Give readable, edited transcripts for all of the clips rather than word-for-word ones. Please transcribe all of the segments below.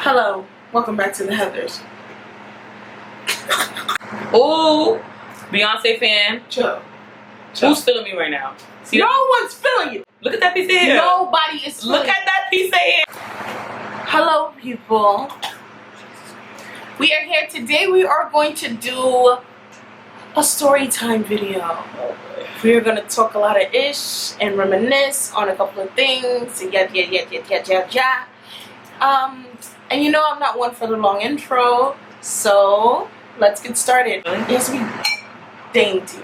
Hello, welcome back to the Heathers. Oh, Beyonce fan. Chill. Who's feeling me right now? See no that? one's feeling you. Look at that piece of hair. Nobody is feeling Look at that piece of hair. Hello, people. We are here today. We are going to do a story time video. We are going to talk a lot of ish and reminisce on a couple of things. And yeah. And you know I'm not one for the long intro, so let's get started. It has to be dainty.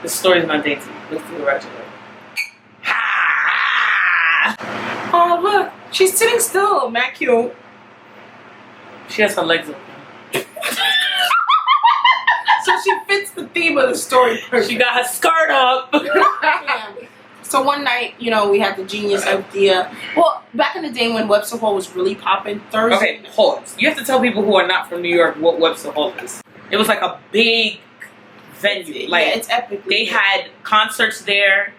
The story's not dainty. Let's do it right away. Oh look, she's sitting still, Matt cute. She has her legs open. So she fits the theme of the story perfect. She got her skirt up. Yeah. So one night, you know, we had the genius idea. Well, back in the day when Webster Hall was really popping, Thursday. Okay, pause. You have to tell people who are not from New York what Webster Hall is. It was like a big venue. Like, yeah, it's epic. They had concerts there.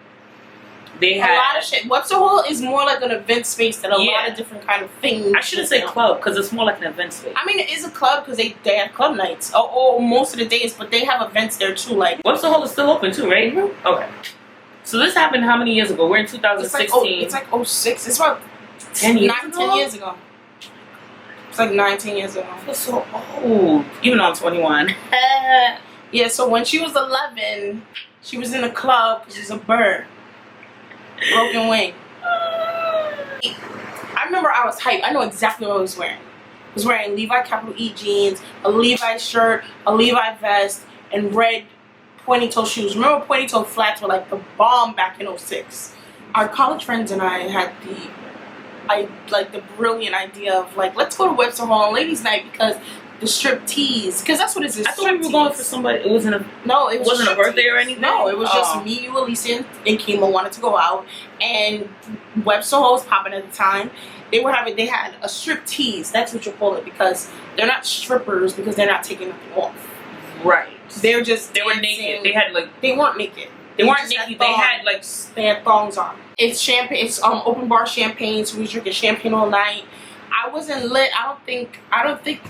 They had a lot of shit. Webster Hall is more like an event space than a lot of different kind of things. I shouldn't say club because it's more like an event space. I mean, it is a club because they have club nights or most of the days, but they have events there too. Like Webster Hall is still open too, right? Mm-hmm. Okay. So this happened how many years ago? We're in 2016. It's like 06. It's about 10 years 9, 10 years ago. It's like 19 years ago. I feel so old. Even though I'm 21. Yeah, so when she was 11, she was in a club because she's a bird. Broken wing. I remember I was hyped. I know exactly what I was wearing. I was wearing Levi capital E jeans, a Levi shirt, a Levi vest, and red pointy toe shoes. Remember pointy toe flats were like the bomb back in 06. Our college friends and I had the brilliant idea of like, let's go to Webster Hall on ladies' night because the strip tease, because that's what it is. I thought we were going for somebody. It wasn't a it wasn't a birthday or anything. No, it was just me, you, Alicia, and Kima wanted to go out, and Webster Hall was popping at the time. They had a strip tease. That's what you call it because they're not strippers because they're not taking nothing off. Right. They were naked. They had like they weren't naked. They weren't naked. They had thongs on. It's champagne. It's open bar champagne. So we was drinking champagne all night. I wasn't lit. I don't think.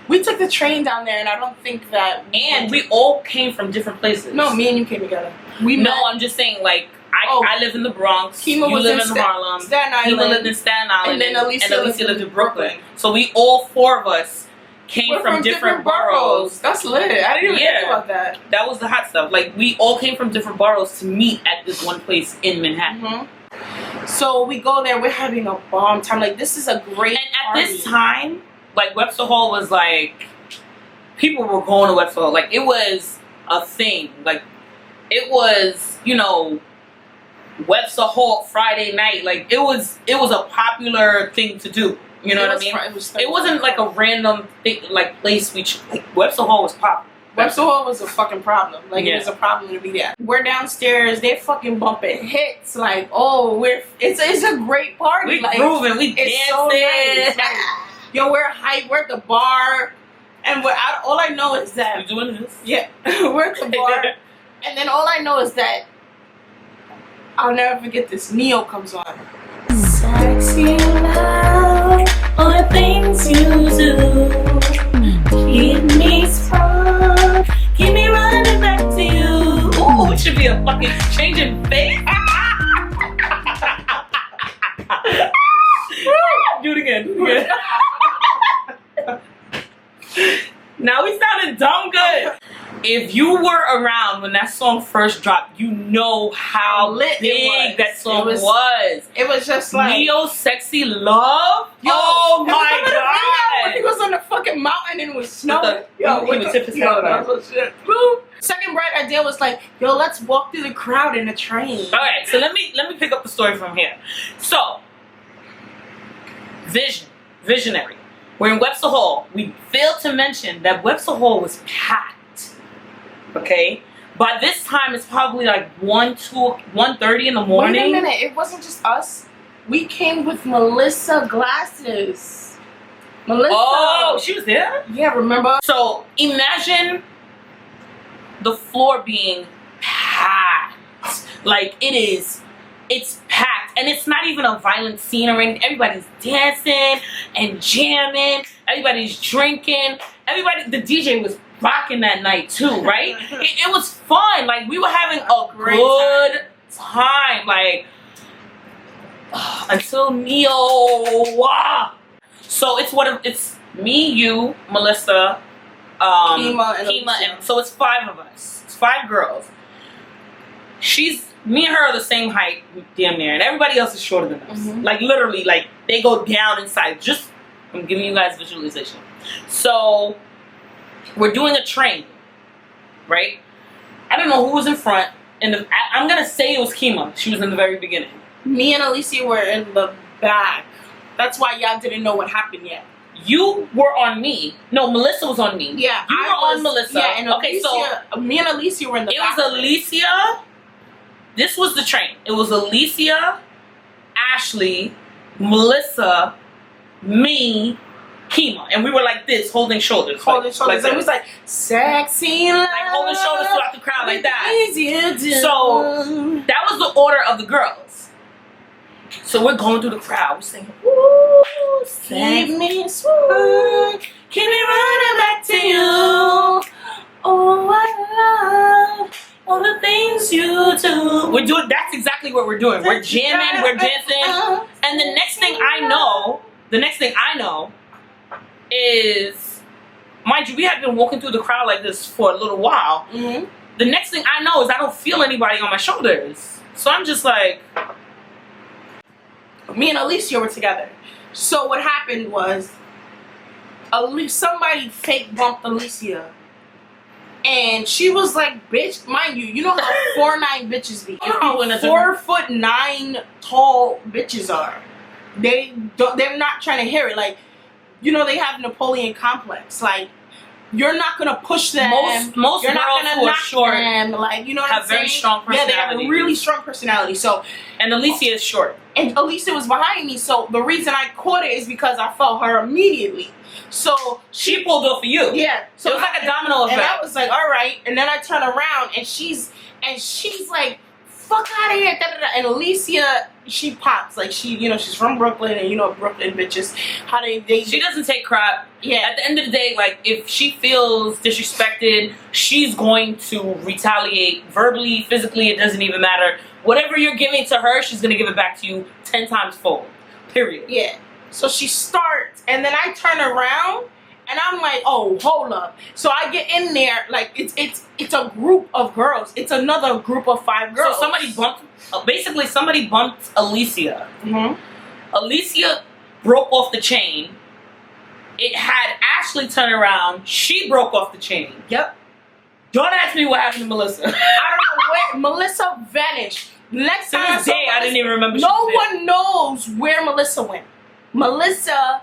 We took the train down there, and I don't think that. And we all came from different places. No, me and you came together. I'm just saying, like, I live in the Bronx. Kima you live in Harlem. Staten Island. Kima lived in Staten Island. And then Alicia lived in Brooklyn. So we all four of us came from different boroughs. That's lit. I didn't even think about that. That was the hot stuff. Like, we all came from different boroughs to meet at this one place in Manhattan. Mm-hmm. So we go there. We're having a bomb time. Like, this is a great party. At this time, like, Webster Hall was like, people were going to Webster Hall. Like, it was a thing. Like, it was, you know, Webster Hall Friday night. Like, it was a popular thing to do. You know what I mean? It wasn't like a random thing, like place like Webster Hall was popular. Webster Hall was a fucking problem. Like, it was a problem to be there. We're downstairs. They're fucking bumping hits. Like, it's a great party. We grooving. We dancing. So nice. Like, yo, we're hype. We're at the bar. And all I know is that... You doing this? Yeah. We're at the bar. And then all I know is that... I'll never forget this. Neo comes on. Sexy love, all the things you do. Keep me strong. Keep me running back to you. Ooh, it should be a fucking changing face. Do it again. Now we sounded dumb good. If you were around when that song first dropped, you know how big that song was. It was just like Neo Sexy Love. Yo, oh my god! When he was on the fucking mountain and it was snowing. He was tip his head on. Second bright idea was like, yo, let's walk through the crowd in a train. Alright, so let me pick up the story from here. So, visionary. We're in Webster Hall. We failed to mention that Webster Hall was packed. Okay? By this time, it's probably like 1:30 in the morning. Wait a minute. It wasn't just us. We came with Melissa Glasses. Melissa. Oh, she was there? Yeah, remember? So, imagine the floor being packed. Like, it is it's packed, and it's not even a violent scene or anything. Everybody's dancing and jamming. Everybody's drinking. The DJ was rocking that night too, right? it was fun. Like, we were having a good time. Like, until Neo. So it's me, you, Melissa, Kima, and so it's 5 of us. It's 5 girls. Me and her are the same height, damn near, and everybody else is shorter than us. Like, literally, like, they go down inside. Just, I'm giving you guys visualization. So, we're doing a train, right? I don't know who was in front. I'm gonna say it was Kima. She was in the very beginning. Me and Alicia were in the back. That's why y'all didn't know what happened yet. You were on me. No, Melissa was on me. Yeah, you were on Melissa. Yeah, and okay, Alicia, so me and Alicia were in the back. It was Alicia. This was the train. It was Alicia, Ashley, Melissa, me, Kima, and we were like this, holding shoulders. Holding shoulders. Like, and it was like, sexy love. Like, holding shoulders throughout the crowd like that. Easier to So, that was the order of the girls. So, we're going through the crowd. We're saying, ooh, keep me smooth. Keep me running back to you. Oh, I love all the things you do. We're doing, that's exactly what we're doing. We're jamming, we're dancing. And the next thing I know is, mind you, we had been walking through the crowd like this for a little while. The next thing I know is I don't feel anybody on my shoulders. So I'm just like, me and Alicia were together. So what happened was, somebody fake bumped Alicia. And she was like, bitch, mind you, you know how 4'9" bitches be. You know how 4'9" tall bitches are. They're not trying to hear it. Like, you know, they have Napoleon complex. Like, you're not gonna push them. Most you're not girls gonna who are knock short them. Like, you know what I'm have saying? very strong personality. Yeah, they have a really strong personality. So, and Alicia is short. And Alicia was behind me. So the reason I caught it is because I felt her immediately. So she pulled off of you. Yeah. So it was like a domino effect. And I was like, all right. And then I turn around and she's like, fuck out of here. Da, da, da. And Alicia, she pops. Like, she, you know, she's from Brooklyn, and you know Brooklyn bitches, how they she doesn't take crap. Yeah. At the end of the day, like, if she feels disrespected, she's going to retaliate verbally, physically, it doesn't even matter. Whatever you're giving to her, she's gonna give it back to you 10 times fold. Period. Yeah. So she starts, and then I turn around, and I'm like, oh, hold up. So I get in there, like, it's a group of girls. It's another group of 5 girls. So somebody bumped Alicia. Alicia broke off the chain. It had Ashley turn around. She broke off the chain. Yep. Don't ask me what happened to Melissa. I don't know where Melissa vanished. Next to this day, I didn't even remember. No one knows where Melissa went. Melissa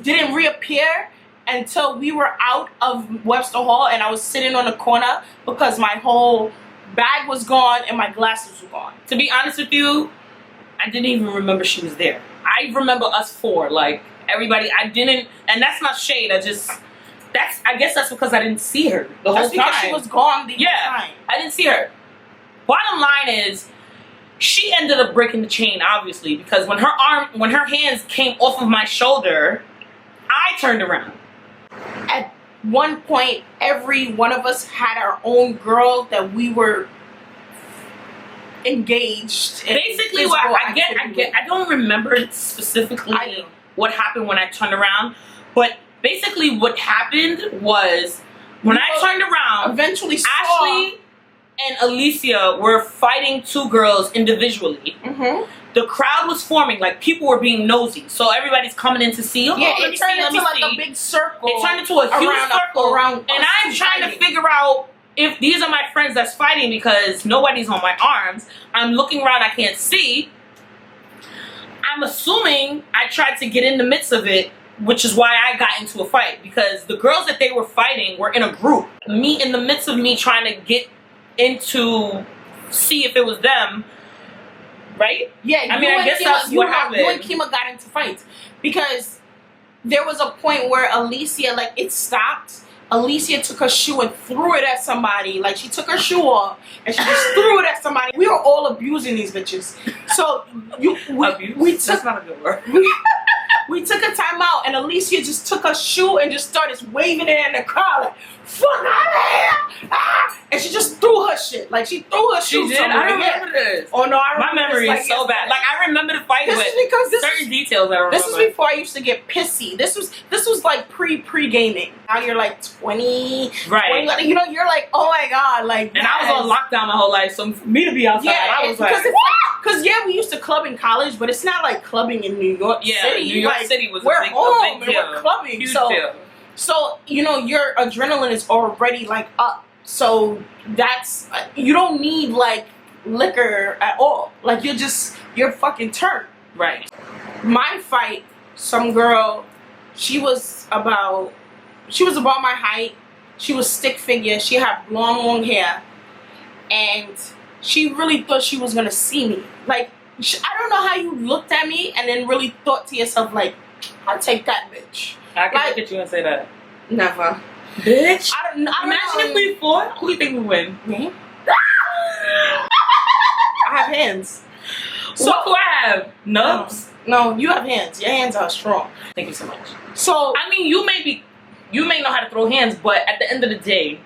didn't reappear until we were out of Webster Hall, and I was sitting on the corner because my whole bag was gone and my glasses were gone. To be honest with you, I didn't even remember she was there. I remember us 4, like, everybody. I didn't, and that's not shade. I guess that's because I didn't see her the whole time. That's because she was gone the whole time. I didn't see her. Bottom line is, she ended up breaking the chain, obviously, because when her hands came off of my shoulder, I turned around. At one point, every one of us had our own girl that we were engaged in. Basically, what I don't remember specifically what happened when I turned around, but basically what happened was when I turned around, eventually Ashley and Alicia were fighting 2 girls individually. The crowd was forming, like, people were being nosy, so everybody's coming in to see. Yeah, it turned into like a big circle. It turned into a huge circle around, and I'm trying to figure out if these are my friends that's fighting because nobody's on my arms. I'm looking around, I can't see. I'm assuming I tried to get in the midst of it, which is why I got into a fight, because the girls that they were fighting were in a group. Me, in the midst of me trying to get into, see if it was them, right? Yeah, I mean, I guess that's what happened. You and Kima got into fights because there was a point where Alicia, like, it stopped Alicia took her shoe and threw it at somebody. Like, she took her shoe off and she just threw it at somebody. We were all abusing these bitches. So we took, that's not a good word. we took a time out and Alicia just took her shoe and just started waving it in the crowd like, fuck out of here! Ah! And she just threw her shit. Like, she threw her shoe. She did? I remember this. Oh no, I remember. My memory this, is so bad. Like, I remember the fight, this but is because certain details I remember. This was before I used to get pissy. This was like pre-gaming. Now you're like 20. Right. 20, you know, you're like, oh my god, like. And I was on lockdown my whole life, so for me to be outside, I was like, because yeah, we used to club in college, but it's not like clubbing in New York City. New York like, City was we're a big home deal. and we're clubbing. Huge So deal. So, you know, your adrenaline is already, like, up. So, that's, you don't need, like, liquor at all. Like, you're fucking turned. Right. My fight, some girl, she was about my height. She was stick figure. She had long hair. And she really thought she was going to see me. Like, I don't know how you looked at me and then really thought to yourself, like, I'll take that bitch. I can look at you and say that. Never. Bitch. I don't Imagine know. if we fought. Who do you think we win? Me? I have hands. So what do I have? Nubs? No, you have hands. Your hands are strong. Thank you so much. So I mean, you may know how to throw hands, but at the end of the day,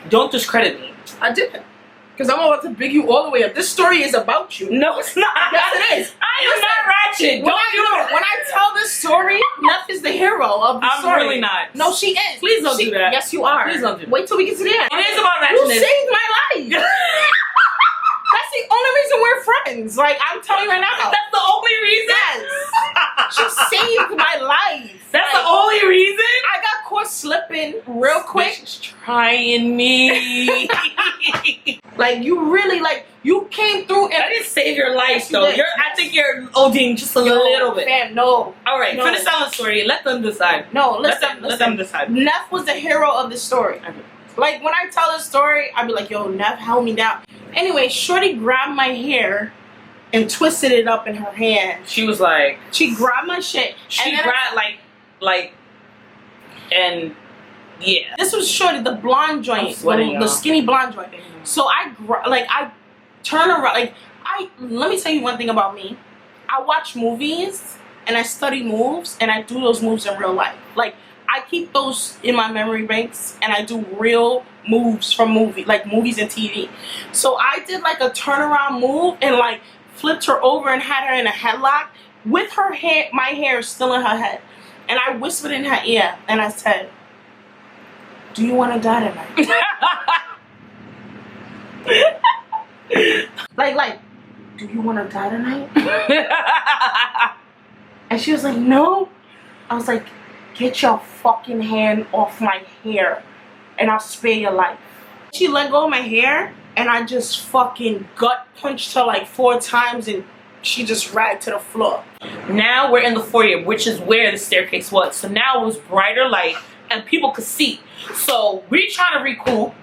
don't discredit me. I didn't. Because I'm about to big you all the way up. This story is about you. No, it's not. Yes, it is. I am not ratchet. Don't do it. When I tell this story, Nef is the hero of the story. I'm really not. No, she is. Please don't do that. Yes, you are. Please don't do that. Wait till we get to the end. It is about You ratchetness. saved my life. That's the only reason we're friends. Like, I'm telling you right now. That's the only reason? Yes. She saved my life. That's like, the only reason? I got caught slipping real quick. Bitch, trying me. Like, you really, like, you came through and I didn't save your life, you though. did. I think you're ODing just a little bit. Fam, no. All right, No. finish telling the story. Let them decide. No, Let listen. them decide. Neff was the hero of the story. Okay. Like, when I tell this story, I'd be like, yo, Neff held me down. Anyway, Shorty grabbed my hair and twisted it up in her hand. She was like, She grabbed my shit. she and then grabbed and yeah. this was Shorty, the blonde joint, sweating, the y'all. skinny blonde joint. So I turn around, like, let me tell you one thing about me. I watch movies and I study moves and I do those moves in real life. Like, I keep those in my memory banks and I do real moves from movies and TV. So I did like a turnaround move and like flipped her over and had her in a headlock with her hair, my hair still in her head. And I whispered in her ear and I said, do you want to die tonight? like, do you want to die tonight? And she was like, no. I was like, get your fucking hand off my hair and I'll spare your life. She let go of my hair and I just fucking gut punched her like 4 times and she just ragged to the floor. Now we're in the foyer, which is where the staircase was. So now it was brighter light and people could see. So we're trying to recoup.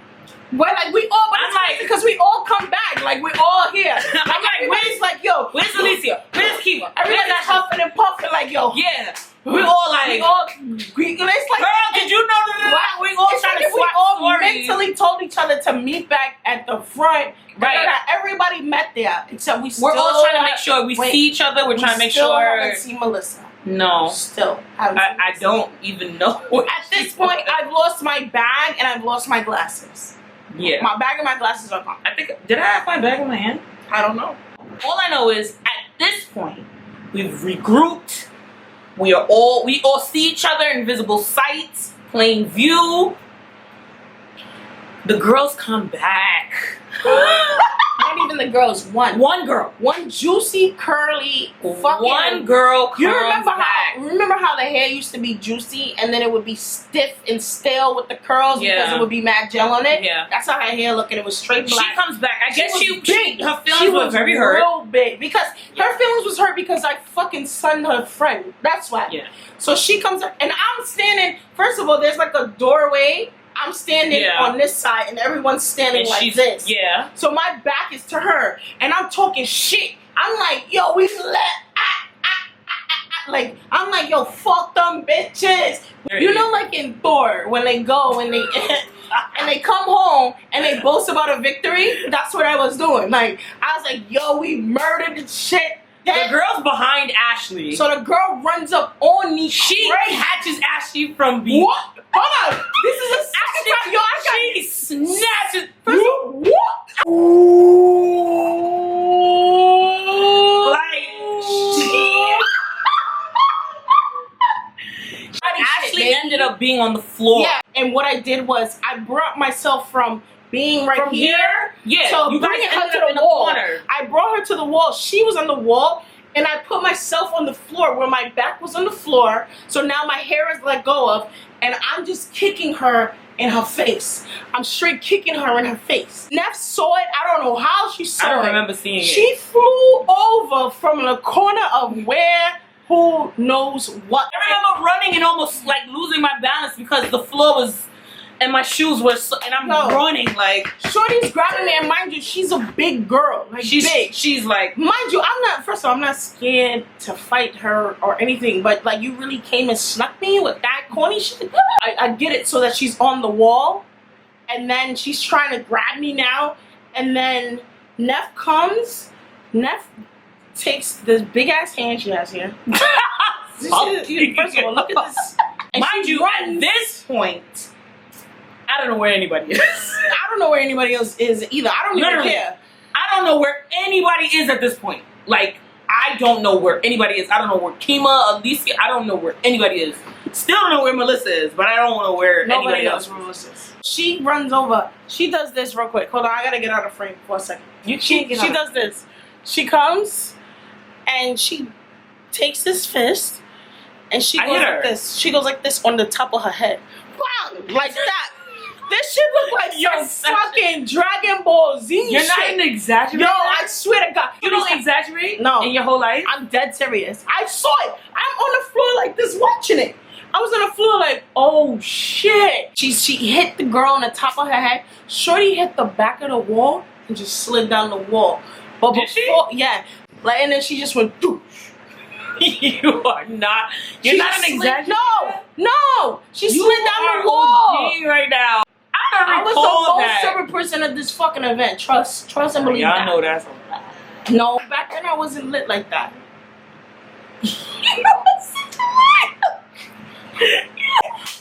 Well, like, we all, but I'm it's like, because we all come back. Like, we're all here. I'm like, Everybody's like, yo, where's Alicia? Where's Kiva? everybody's huffing and puffing like, yo. Yeah. We all like, We all, it's like, girl, did you know that? We all it's trying like to if we swap all stories. mentally told each other to meet back at the front. Right. That everybody met there. Except we still We're all trying to make sure we see each other. We're trying to make still sure. haven't seen Melissa. No. Still haven't seen I Melissa. don't even know. At this point, I've lost my bag and I've lost my glasses. Yeah. My bag and my glasses are gone. I think, did I have my bag in my hand? I don't know. All I know is at this point, we've regrouped. We all see each other in visible sight, plain view. The girls come back. Not even the girls. One girl. One juicy, curly, fucking. One girl comes You remember back. how the hair used to be juicy and then it would be stiff and stale with the curls because Yeah. it would be mad gel on it? Yeah. That's how her hair looked and it was straight black. She comes back. I guess was she big. her She feelings were was very hurt. real big because her feelings was hurt because I fucking sunned her friend. That's why. Yeah. So she comes up and I'm standing. First of all, there's like a doorway. I'm standing on this side and everyone's standing And like she's, this. yeah. So my back is to her and I'm talking shit. I'm like, yo, we let Like, I'm like, yo, fuck them bitches. You know, like in Thor, when they go and they and they come home and they boast about a victory. That's what I was doing. Like, I was like, yo, we murdered the shit. The girl's behind Ashley. So the girl runs up on me. She catches Ashley from being. What? Hold on. This is a Ashley. Yo, she snatches. What? Like, Ashley ended up being on the floor. Yeah, and what I did was I brought myself from being right here. Yeah, so you guys bringing her ended to up in the the wall. corner. I brought her to the wall. She was on the wall, and I put myself on the floor where my back was on the floor. So now my hair is let go of, and I'm just kicking her in her face. I'm straight kicking her in her face. Neff saw it. I don't know how she saw it. I don't remember seeing it. She flew over from the corner of where. Who knows what? I remember running and almost like losing my balance because the floor was, and my shoes were, and I'm running like. Shorty's grabbing me, and mind you, she's a big girl. Like, she's big. She's like. Mind you, I'm not, first of all, I'm not scared to fight her or anything, but like, you really came and snuck me with that corny shit. I get it so that she's on the wall, and then she's trying to grab me now, and then Neff comes, Neff takes this big ass hand she has here. First of all, look at this. And mind you, at this point, I don't know where anybody is. I don't know where anybody else is either. I don't even care. I don't know where anybody is at this point. Like, I don't know where anybody is. I don't know where Kima, Alicia, I don't know where anybody is. Still don't know where Melissa is, but I don't know where anybody else is. Melissa is. She runs over. She does this real quick. Hold on, I gotta get out of frame for a second. She does this. She comes and she takes this fist and she goes like this. She goes like this on the top of her head. Wow, like that. This shit look like your fucking Dragon Ball Z You're shit. not even exaggerating. Yo, I swear to God. You don't exaggerate? No. In your whole life? I'm dead serious. I saw it. I'm on the floor like this watching it. I was on the floor like, oh shit. She hit the girl on the top of her head. Shorty hit the back of the wall and just slid down the wall. But Did before, yeah. Like, and then she just went, doosh. You are not. You're not an exaggerator. No. She slid down the wall. OD right now. I was the most stubborn person at this fucking event. Trust and believe that. Y'all know that's a lie. No, back then I wasn't lit like that.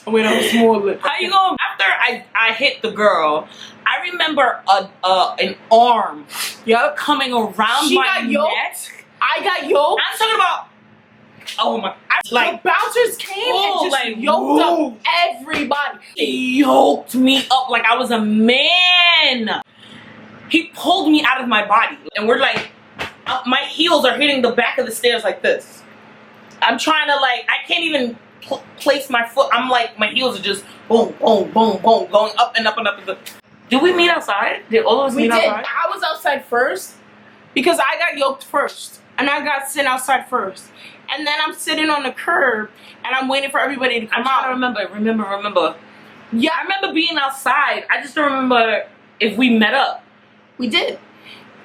Wait, I was more lit. How you going? After I hit the girl, I remember an arm coming around my neck. I got yoked. I'm talking about. Oh my! The bouncers came and just like, yoked up everybody. He yoked me up like I was a man. He pulled me out of my body, and we're like, my heels are hitting the back of the stairs like this. I'm trying to I can't even place my foot. I'm like, my heels are just boom, boom, boom, boom, going up and up and up. Did we meet outside? Did all of us meet outside? I was outside first because I got yoked first, and I got sent outside first. And then I'm sitting on the curb and I'm waiting for everybody to come out. I remember. Yeah. I remember being outside. I just don't remember if we met up. We did.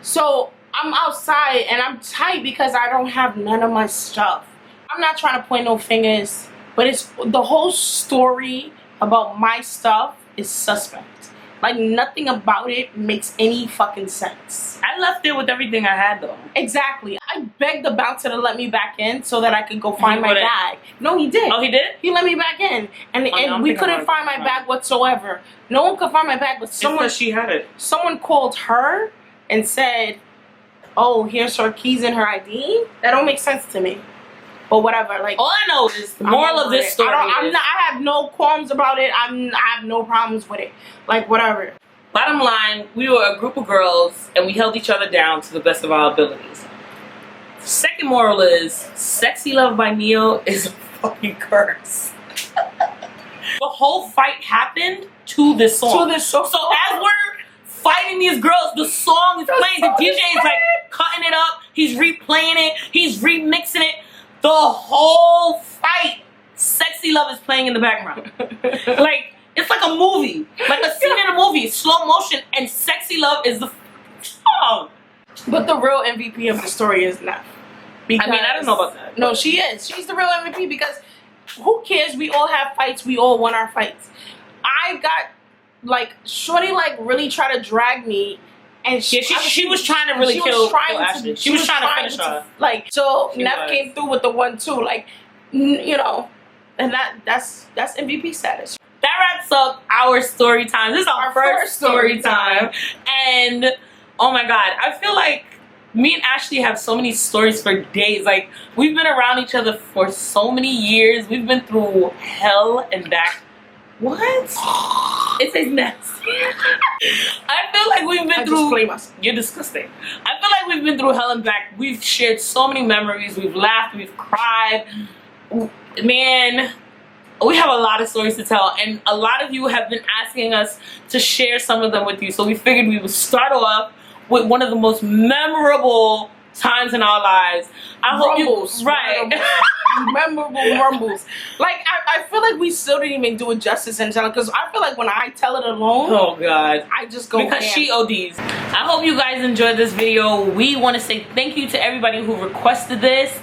So I'm outside and I'm tight because I don't have none of my stuff. I'm not trying to point no fingers, but it's the whole story about my stuff is suspect. Like, nothing about it makes any fucking sense. I left there with everything I had, though. Exactly. I begged the bouncer to let me back in so that I could go find my bag. No, he did. Oh, he did? He let me back in. And we couldn't find my bag whatsoever. No one could find my bag, but someone... It's because she had it. Someone called her and said, oh, here's her keys and her ID? That don't make sense to me. But whatever, like, all I know is the moral of this story. I have no qualms about it. I have no problems with it. Like, whatever. Bottom line, we were a group of girls and we held each other down to the best of our abilities. Second moral is, Sexy Love by Neil is a fucking curse. The whole fight happened to this song. So as we're fighting these girls, the song is playing. The DJ is like cutting it up. He's replaying it. He's remixing it. The whole fight, Sexy Love is playing in the background. Like, it's like a movie. Like a scene in a movie, slow motion, and Sexy Love is the song. But the real MVP of the story is Neff. Because, I mean, I don't know about that. No, she is. She's the real MVP because who cares? We all have fights. We all won our fights. I got, like, Shorty, like, really tried to drag me. And she was trying to really kill Ashley. She was trying to finish her. Like, so Neff came through with the 1-2. Like, you know, and that's MVP status. That wraps up our story time. This is our first story time. And, oh my God, I feel like me and Ashley have so many stories for days. Like, we've been around each other for so many years. We've been through hell and back. What? It says nasty. I feel like we've been through. You're disgusting. I feel like we've been through hell and back. We've shared so many memories. We've laughed. We've cried. Man, we have a lot of stories to tell, and a lot of you have been asking us to share some of them with you. So we figured we would start off with one of the most memorable times in our lives. Memorable rumbles. Like, I feel like we still didn't even do it justice in general, because I feel like when I tell it alone, oh God, I just go because she ODs. I hope you guys enjoyed this video. We want to say thank you to everybody who requested this,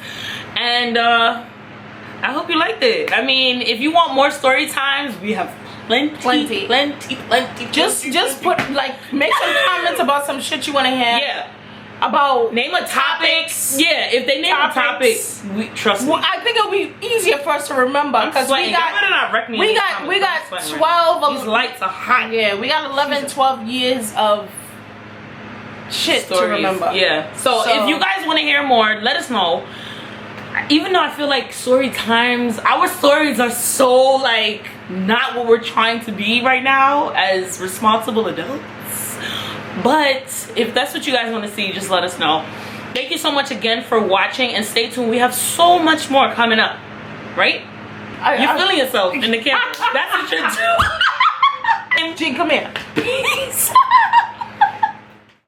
and I hope you liked it. I mean, if you want more story times, we have plenty. Just put, like, make some comments about some shit you want to hear. Yeah. About name a topic. Yeah, if they name a topic, trust me. Well, I think it'll be easier for us to remember because we got 12 of these lights are hot. Yeah, we got 11, 12 years of shit to remember. Yeah. So if you guys want to hear more, let us know. Even though I feel like story times, our stories are so, like, not what we're trying to be right now as responsible adults. But if that's what you guys want to see, just let us know. Thank you so much again for watching, and stay tuned. We have so much more coming up, right? You're feeling yourself in the camera. That's what you're doing. G, come here. Peace.